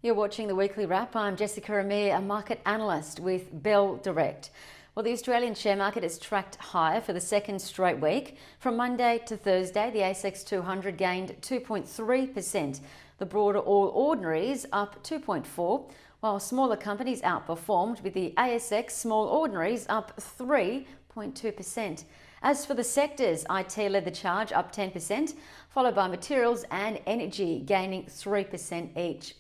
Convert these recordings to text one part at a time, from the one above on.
You're watching the Weekly Wrap. I'm Jessica Amir, a market analyst with Bell Direct. Well, the Australian share market has tracked higher for the second straight week. From Monday to Thursday, the ASX 200 gained 2.3%. The broader All Ordinaries up 2.4%, while smaller companies outperformed, with the ASX Small Ordinaries up 3.2%. As for the sectors, IT led the charge, up 10%, followed by materials and energy gaining 3% each.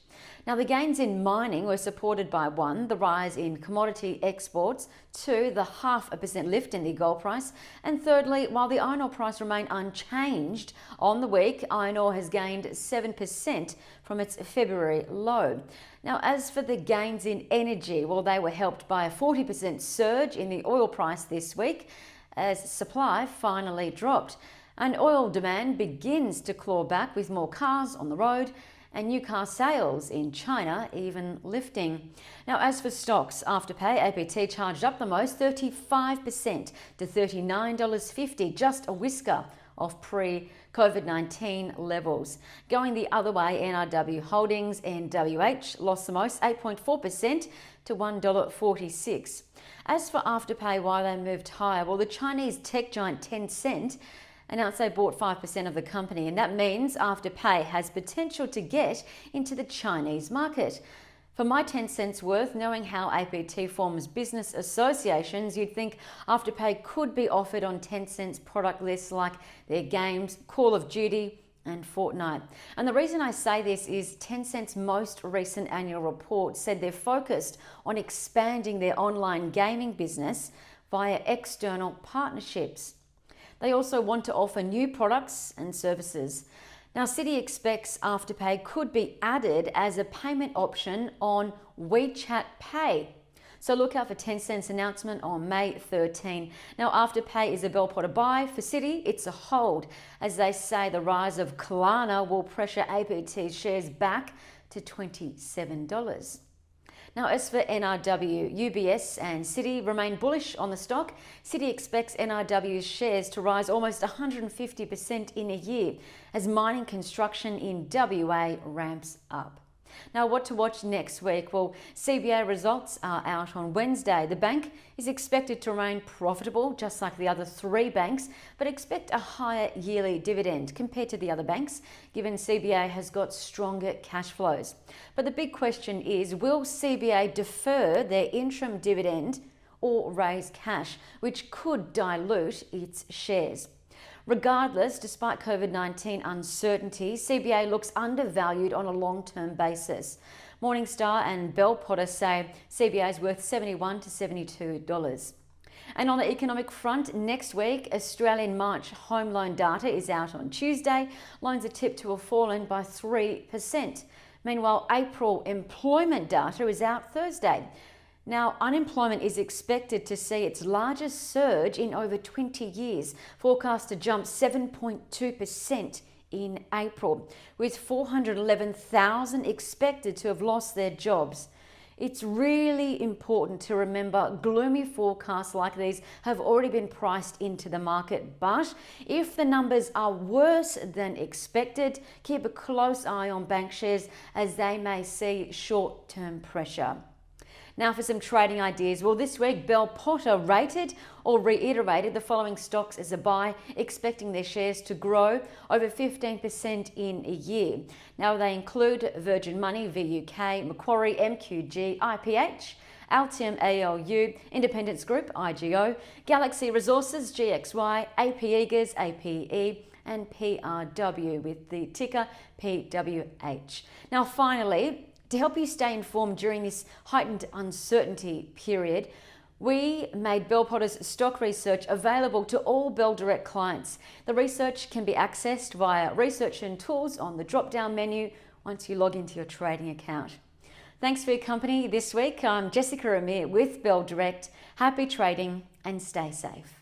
Now, the gains in mining were supported by 1, the rise in commodity exports, 2, the 0.5% lift in the gold price, and thirdly, while the iron ore price remained unchanged on the week, iron ore has gained 7% from its February low. Now, as for the gains in energy, well, they were helped by a 40% surge in the oil price this week as supply finally dropped. And oil demand begins to claw back with more cars on the road and new car sales in China even lifting. Now, as for stocks, Afterpay APT charged up the most, 35% to $39.50, just a whisker off pre-COVID-19 levels. Going the other way, NRW Holdings NWH lost the most, 8.4% to $1.46. As for Afterpay, why they moved higher, well, the Chinese tech giant Tencent announced they bought 5% of the company, and that means Afterpay has potential to get into the Chinese market. For my 10 cents worth, knowing how APT forms business associations, you'd think Afterpay could be offered on Tencent's product lists like their games, Call of Duty and Fortnite. And the reason I say this is Tencent's most recent annual report said they're focused on expanding their online gaming business via external partnerships. They also want to offer new products and services. Now, Citi expects Afterpay could be added as a payment option on WeChat Pay. So look out for Tencent's announcement on May 13. Now, Afterpay is a Bell Potter buy. For Citi, it's a hold, as they say the rise of Klarna will pressure APT shares back to $27. Now, as for NRW, UBS and Citi remain bullish on the stock. Citi expects NRW's shares to rise almost 150% in a year as mining construction in WA ramps up. Now, what to watch next week? Well, CBA results are out on Wednesday. The bank is expected to remain profitable, just like the other 3 banks, but expect a higher yearly dividend compared to the other banks, given CBA has got stronger cash flows. But the big question is, will CBA defer their interim dividend or raise cash, which could dilute its shares? Regardless, despite COVID-19 uncertainty, CBA looks undervalued on a long-term basis. Morningstar and Bell Potter say CBA is worth $71 to $72. And on the economic front, next week, Australian March home loan data is out on Tuesday. Loans are tipped to have fallen by 3%. Meanwhile, April employment data is out Thursday. Now, unemployment is expected to see its largest surge in over 20 years, forecast to jump 7.2% in April, with 411,000 expected to have lost their jobs. It's really important to remember gloomy forecasts like these have already been priced into the market, but if the numbers are worse than expected, keep a close eye on bank shares as they may see short-term pressure. Now for some trading ideas. Well, this week, Bell Potter rated or reiterated the following stocks as a buy, expecting their shares to grow over 15% in a year. Now they include Virgin Money, VUK, Macquarie, MQG, IPH, Altium, ALU, Independence Group, IGO, Galaxy Resources, GXY, AP Eagers, APE, and PRW with the ticker PWH. Now finally, to help you stay informed during this heightened uncertainty period, we made Bell Potter's stock research available to all Bell Direct clients. The research can be accessed via Research and Tools on the drop-down menu once you log into your trading account. Thanks for your company this week. I'm Jessica Amir with Bell Direct. Happy trading and stay safe.